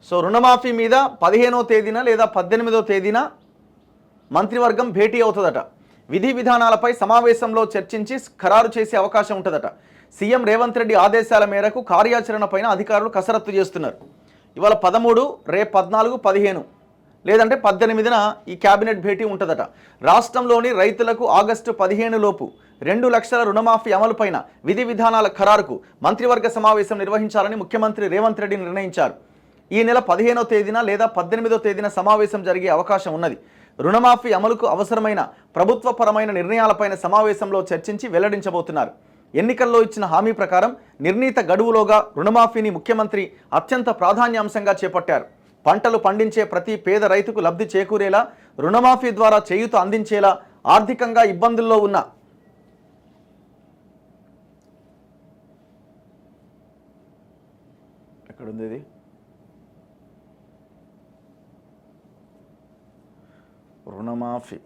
So రుణమాఫీ మీద 15వ తేదీన లేదా 18వ తేదీన మంత్రివర్గం భేటీ అవుతుందట. విధి విధానాలపై సమావేశంలో చర్చించి ఖరారు చేసే అవకాశం ఉంటుందట. సీఎం రేవంత్ రెడ్డి ఆదేశాల మేరకు కార్యాచరణ పైన అధికారులు కసరత్తు చేస్తున్నారు. ఇవాళ 13, రేపు 14, 15 లేదంటే 18న ఈ కేబినెట్ భేటీ ఉంటుందట. రాష్ట్రంలోని రైతులకు ఆగస్టు 15 లోపు 2 లక్షల రుణమాఫీ అమలుపైన విధి విధానాల ఖరారుకు మంత్రివర్గ సమావేశం నిర్వహించాలని ముఖ్యమంత్రి రేవంత్ రెడ్డి నిర్ణయించారు. ఈ నెల 15వ తేదీన లేదా 18వ తేదీన సమావేశం జరిగే అవకాశం ఉన్నది. రుణమాఫీ అమలుకు అవసరమైన ప్రభుత్వపరమైన నిర్ణయాలపైన సమావేశంలో చర్చించి వెల్లడించబోతున్నారు. ఎన్నికల్లో ఇచ్చిన హామీ ప్రకారం నిర్ణీత గడువులోగా రుణమాఫీని ముఖ్యమంత్రి అత్యంత ప్రాధాన్యాంశంగా చేపట్టారు. పంటలు పండించే ప్రతి పేద రైతుకు లబ్ధి చేకూరేలా, రుణమాఫీ ద్వారా చేయూత అందించేలా, ఆర్థికంగా ఇబ్బందుల్లో ఉన్న ఎక్కడుంది ఇది రుణమాఫీ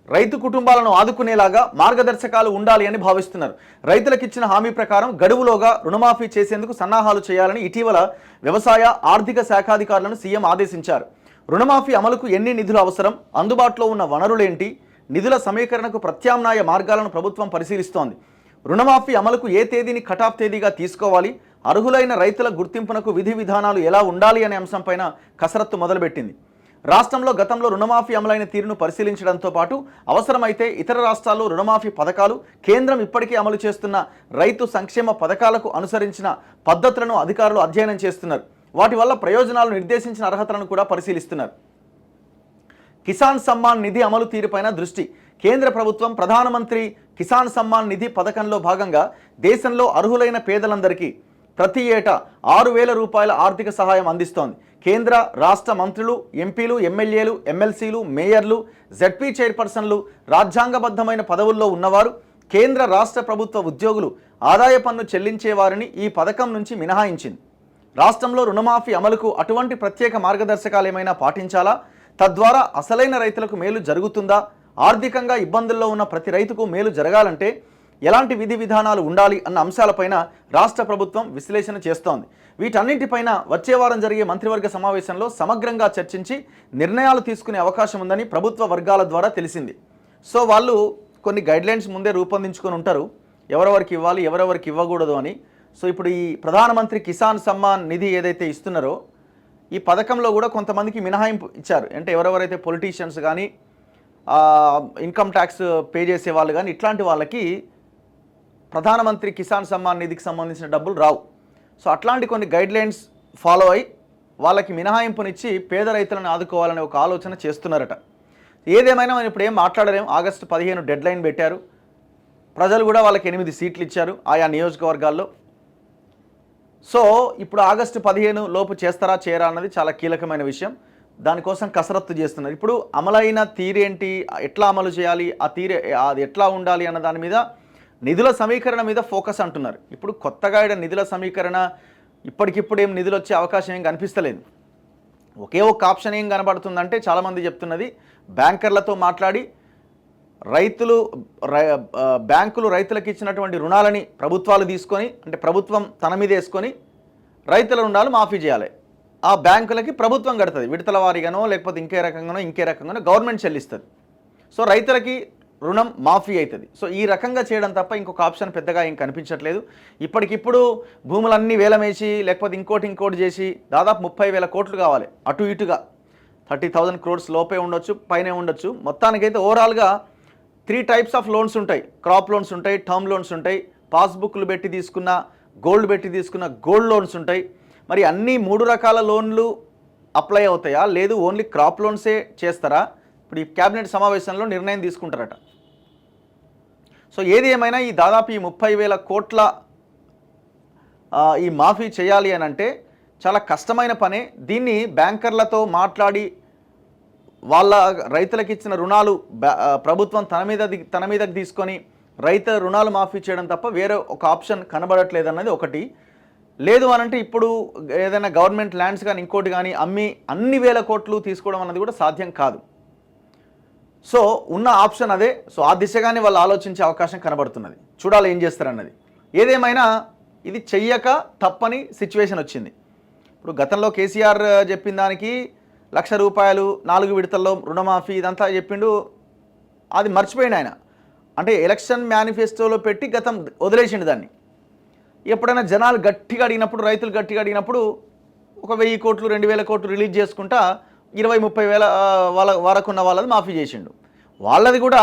రైతు కుటుంబాలను ఆదుకునేలాగా మార్గదర్శకాలు ఉండాలి అని భావిస్తున్నారు. రైతులకు ఇచ్చిన హామీ ప్రకారం గడువులోగా రుణమాఫీ చేసేందుకు సన్నాహాలు చేయాలని ఇటీవల వ్యవసాయ ఆర్థిక శాఖాధికారులను సీఎం ఆదేశించారు. రుణమాఫీ అమలుకు ఎన్ని నిధులు అవసరం, అందుబాటులో ఉన్న వనరులేంటి, నిధుల సమీకరణకు ప్రత్యామ్నాయ మార్గాలను ప్రభుత్వం పరిశీలిస్తోంది. రుణమాఫీ అమలుకు ఏ తేదీని కటాఫ్ తేదీగా తీసుకోవాలి, అర్హులైన రైతుల గుర్తింపునకు విధి విధానాలు ఎలా ఉండాలి అనే అంశంపైన కసరత్తు మొదలుపెట్టింది. రాష్ట్రంలో గతంలో రుణమాఫీ అమలైన తీరును పరిశీలించడంతో పాటు అవసరమైతే ఇతర రాష్ట్రాల్లో రుణమాఫీ పథకాలు, కేంద్రం ఇప్పటికే అమలు చేస్తున్న రైతు సంక్షేమ పథకాలకు అనుసరించిన పద్ధతులను అధికారులు అధ్యయనం చేస్తున్నారు. వాటి వల్ల ప్రయోజనాలు నిర్దేశించిన అర్హతలను కూడా పరిశీలిస్తున్నారు. కిసాన్ సమ్మాన్ నిధి అమలు తీరుపైన దృష్టి. కేంద్ర ప్రభుత్వం ప్రధానమంత్రి కిసాన్ సమ్మాన్ నిధి పథకంలో భాగంగా దేశంలో అర్హులైన పేదలందరికీ ప్రతి ఏటా 6,000 రూపాయల ఆర్థిక సహాయం అందిస్తోంది. కేంద్ర రాష్ట్ర మంత్రులు, ఎంపీలు, ఎమ్మెల్యేలు, ఎమ్మెల్సీలు, మేయర్లు, జెడ్పీ చైర్పర్సన్లు, రాజ్యాంగబద్ధమైన పదవుల్లో ఉన్నవారు, కేంద్ర రాష్ట్ర ప్రభుత్వ ఉద్యోగులు, ఆదాయ పన్ను చెల్లించే వారిని ఈ పథకం నుంచి మినహాయించింది. రాష్ట్రంలో రుణమాఫీ అమలుకు అటువంటి ప్రత్యేక మార్గదర్శకాలు ఏమైనా పాటించాలా, తద్వారా అసలైన రైతులకు మేలు జరుగుతుందా, ఆర్థికంగా ఇబ్బందుల్లో ఉన్న ప్రతి రైతుకు మేలు జరగాలంటే ఎలాంటి విధి విధానాలు ఉండాలి అన్న అంశాలపైన రాష్ట్ర ప్రభుత్వం విశ్లేషణ చేస్తోంది. వీటన్నింటిపైన వచ్చే వారం జరిగే మంత్రివర్గ సమావేశంలో సమగ్రంగా చర్చించి నిర్ణయాలు తీసుకునే అవకాశం ఉందని ప్రభుత్వ వర్గాల ద్వారా తెలిసింది. సో వాళ్ళు కొన్ని గైడ్లైన్స్ ముందే రూపొందించుకొని ఉంటారు, ఎవరెవరికి ఇవ్వాలి, ఎవరెవరికి ఇవ్వకూడదు అని. సో ఇప్పుడు ఈ ప్రధానమంత్రి కిసాన్ సమ్మాన్ నిధి ఏదైతే ఇస్తున్నారో ఈ పథకంలో కూడా కొంతమందికి మినహాయింపు ఇచ్చారు. అంటే ఎవరెవరైతే పొలిటీషియన్స్ కానీ, ఇన్కమ్ ట్యాక్స్ పే చేసే వాళ్ళు కానీ, ఇట్లాంటి వాళ్ళకి ప్రధానమంత్రి కిసాన్ సమ్మాన్ నిధికి సంబంధించిన డబ్బులు రావు. సో అట్లాంటి కొన్ని గైడ్లైన్స్ ఫాలో అయ్యి వాళ్ళకి మినహాయింపునిచ్చి పేద రైతులను ఆదుకోవాలనే ఒక ఆలోచన చేస్తున్నారట. ఏదేమైనా మనం ఇప్పుడు ఏం మాట్లాడలేం. ఆగస్టు 15 డెడ్ లైన్ పెట్టారు. ప్రజలు కూడా వాళ్ళకి 8 సీట్లు ఇచ్చారు ఆయా నియోజకవర్గాల్లో. సో ఇప్పుడు ఆగస్టు 15 లోపు చేస్తారా చేయరా అన్నది చాలా కీలకమైన విషయం. దానికోసం కసరత్తు చేస్తున్నారు. ఇప్పుడు అమలైన తీరేంటి, ఎట్లా అమలు చేయాలి, ఆ తీరే అది ఎట్లా ఉండాలి అన్న దాని మీద, నిధుల సమీకరణ మీద ఫోకస్ అంటున్నారు. ఇప్పుడు కొత్తగా నిధుల సమీకరణ ఇప్పటికిప్పుడు ఏం నిధులు వచ్చే అవకాశం ఏం కనిపిస్తలేదు. ఒకే ఒక ఆప్షన్ ఏం కనబడుతుందంటే చాలామంది చెప్తున్నది, బ్యాంకర్లతో మాట్లాడి బ్యాంకులు రైతులకు ఇచ్చినటువంటి రుణాలని ప్రభుత్వాలు తీసుకొని, అంటే ప్రభుత్వం తన మీద వేసుకొని రైతుల రుణాలు మాఫీ చేయాలి. ఆ బ్యాంకులకి ప్రభుత్వం కడుతుంది, విడతల వారీగానో లేకపోతే ఇంకే రకంగానో గవర్నమెంట్ చెల్లిస్తుంది. సో రైతులకి రుణం మాఫీ అవుతుంది. సో ఈ రకంగా చేయడం తప్ప ఇంకొక ఆప్షన్ పెద్దగా ఏం కనిపించట్లేదు. ఇప్పటికిప్పుడు భూములన్నీ వేలమేసి లేకపోతే ఇంకోటి చేసి దాదాపు 30,000 కోట్లు కావాలి. అటు ఇటుగా 30,000 crores లోపే ఉండొచ్చు, పైనే ఉండొచ్చు. మొత్తానికైతే ఓవరాల్గా 3 types ఆఫ్ లోన్స్ ఉంటాయి. క్రాప్ లోన్స్ ఉంటాయి, టర్మ్ లోన్స్ ఉంటాయి, పాస్బుక్లు పెట్టి తీసుకున్న, గోల్డ్ పెట్టి తీసుకున్న గోల్డ్ లోన్స్ ఉంటాయి. మరి అన్ని 3 రకాల లోన్లు అప్లై అవుతాయా, లేదు ఓన్లీ క్రాప్ లోన్సే చేస్తారా? ఇప్పుడు ఈ క్యాబినెట్ సమావేశంలో నిర్ణయం తీసుకుంటారట. సో ఏది ఏమైనా ఈ దాదాపు ఈ 30,000 కోట్ల ఈ మాఫీ చేయాలి అని అంటే చాలా కష్టమైన పనే. దీన్ని బ్యాంకర్లతో మాట్లాడి వాళ్ళ రైతులకు ఇచ్చిన రుణాలు ప్రభుత్వం తన మీదకి తీసుకొని రైతు రుణాలు మాఫీ చేయడం తప్ప వేరే ఒక ఆప్షన్ కనబడట్లేదు అన్నది ఒకటి. లేదు అనంటే ఇప్పుడు ఏదైనా గవర్నమెంట్ ల్యాండ్స్ కానీ ఇంకోటి కానీ అమ్మి అన్ని వేల కోట్లు తీసుకోవడం అన్నది కూడా సాధ్యం కాదు. సో ఉన్న ఆప్షన్ అదే. సో ఆ దిశగానే వాళ్ళు ఆలోచించే అవకాశం కనబడుతున్నది. చూడాలి ఏం చేస్తారన్నది. ఏదేమైనా ఇది చెయ్యక తప్పని సిచ్యువేషన్ వచ్చింది. ఇప్పుడు గతంలో కేసీఆర్ చెప్పిన దానికి ₹1,00,000 4 విడతల్లో రుణమాఫీ ఇదంతా చెప్పిండు. అది మర్చిపోయింది ఆయన. అంటే ఎలక్షన్ మేనిఫెస్టోలో పెట్టి గతం వదిలేసిండు దాన్ని. ఎప్పుడైనా జనాలు గట్టిగా అడిగినప్పుడు, రైతులు గట్టిగా అడిగినప్పుడు ఒక 1000 కోట్లు 2000 కోట్లు రిలీజ్ చేసుకుంటా 20-30 వేల వరకు ఉన్న వాళ్ళది మాఫీ చేసిండు. వాళ్ళది కూడా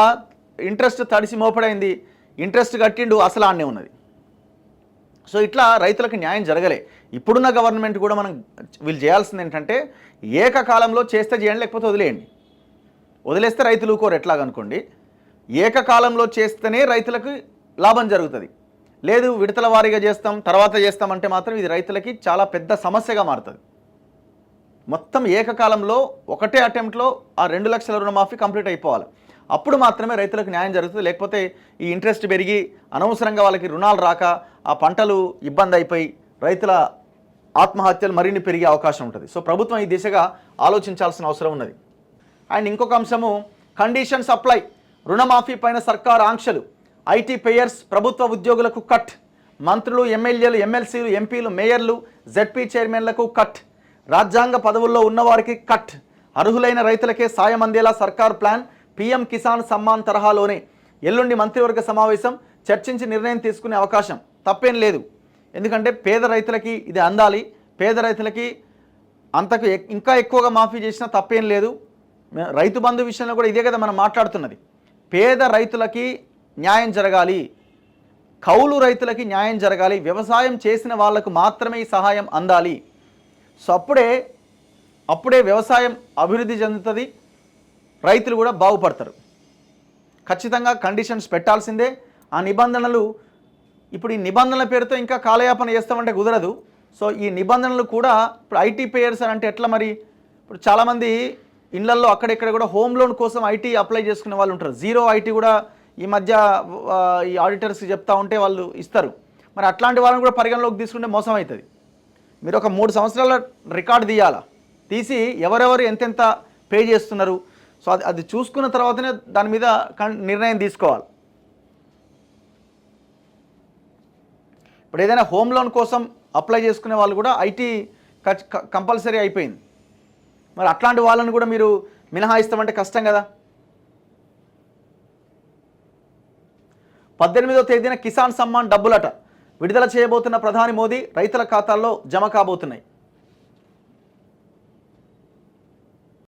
ఇంట్రెస్ట్ తడిసి మోపడైంది. ఇంట్రెస్ట్ కట్టిండు, అసలు ఆడనే ఉన్నది. సో ఇట్లా రైతులకు న్యాయం జరగలే. ఇప్పుడున్న గవర్నమెంట్ కూడా మనం వీళ్ళు చేయాల్సింది ఏంటంటే ఏకకాలంలో చేస్తే చేయండి, లేకపోతే వదిలేయండి. వదిలేస్తే రైతులు ఊరుకోరు ఎట్లాగనుకోండి. ఏకకాలంలో చేస్తేనే రైతులకు లాభం జరుగుతుంది. లేదు విడతల వారీగా చేస్తాం తర్వాత చేస్తామంటే మాత్రం ఇది రైతులకి చాలా పెద్ద సమస్యగా మారుతుంది. మొత్తం ఏకకాలంలో ఒకటే అటెంప్ట్లో ఆ 2 లక్షల రుణమాఫీ కంప్లీట్ అయిపోవాలి. అప్పుడు మాత్రమే రైతులకు న్యాయం జరుగుతుంది. లేకపోతే ఈ ఇంట్రెస్ట్ పెరిగి అనవసరంగా వాళ్ళకి రుణాలు రాక ఆ పంటలు ఇబ్బంది అయిపోయి రైతుల ఆత్మహత్యలు మరిన్ని పెరిగే అవకాశం ఉంటుంది. సో ప్రభుత్వం ఈ దిశగా ఆలోచించాల్సిన అవసరం ఉన్నది. అండ్ ఇంకొక అంశము కండిషన్ సప్లై రుణమాఫీ పైన సర్కార్ ఆంక్షలు. ఐటీ పేయర్స్ ప్రభుత్వ ఉద్యోగులకు కట్. మంత్రులు ఎమ్మెల్యేలు ఎమ్మెల్సీలు ఎంపీలు మేయర్లు జెడ్పీ చైర్మన్లకు కట్. రాజ్యాంగ పదవుల్లో ఉన్నవారికి కట్. అర్హులైన రైతులకే సాయం అందేలా సర్కార్ ప్లాన్. పీఎం కిసాన్ సమ్మాన్ తరహాలోనే ఎల్లుండి మంత్రివర్గ సమావేశం చర్చించి నిర్ణయం తీసుకునే అవకాశం. తప్పేం లేదు. ఎందుకంటే పేద రైతులకి ఇది అందాలి. పేద రైతులకి అంతకు ఇంకా ఎక్కువగా మాఫీ చేసినా తప్పేం లేదు. రైతు బంధు విషయంలో కూడా ఇదే కదా మనం మాట్లాడుతున్నది. పేద రైతులకి న్యాయం జరగాలి, కౌలు రైతులకి న్యాయం జరగాలి, వ్యవసాయం చేసిన వాళ్లకు మాత్రమే ఈ సహాయం అందాలి. సో అప్పుడే వ్యవసాయం అభివృద్ధి చెందుతుంది, రైతులు కూడా బాగుపడతారు. ఖచ్చితంగా కండిషన్స్ పెట్టాల్సిందే. ఆ నిబంధనలు ఇప్పుడు ఈ నిబంధనల పేరుతో ఇంకా కాలయాపన చేస్తామంటే కుదరదు. సో ఈ నిబంధనలు కూడా ఇప్పుడు ఐటీ పేయర్స్ అంటే ఎట్లా మరి? ఇప్పుడు చాలామంది ఇళ్లల్లో అక్కడెక్కడ కూడా హోమ్ లోన్ కోసం ఐటీ అప్లై చేసుకునే వాళ్ళు ఉంటారు. జీరో ఐటీ కూడా ఈ మధ్య ఈ ఆడిటర్స్ చెప్తా ఉంటే వాళ్ళు ఇస్తారు. మరి అట్లాంటి వాళ్ళని కూడా పరిగణలోకి తీసుకుంటే మోసం అవుతుంది. మీరు ఒక 3 సంవత్సరాల రికార్డు తీయాలా, తీసి ఎవరెవరు ఎంతెంత పే చేస్తున్నారు, సో అది చూసుకున్న తర్వాతనే దాని మీద నిర్ణయం తీసుకోవాలి. ఇప్పుడు ఏదైనా హోమ్ లోన్ కోసం అప్లై చేసుకునే వాళ్ళు కూడా ఐటీ కంపల్సరీ అయిపోయింది. మరి అట్లాంటి వాళ్ళని కూడా మీరు మినహాయిస్తామంటే కష్టం కదా. 18వ తేదీన కిసాన్ సమ్మాన్ డబ్బులట విడుదల చేయబోతున్న ప్రధాని మోదీ రైతుల ఖాతాల్లో జమ కాబోతున్నాయి.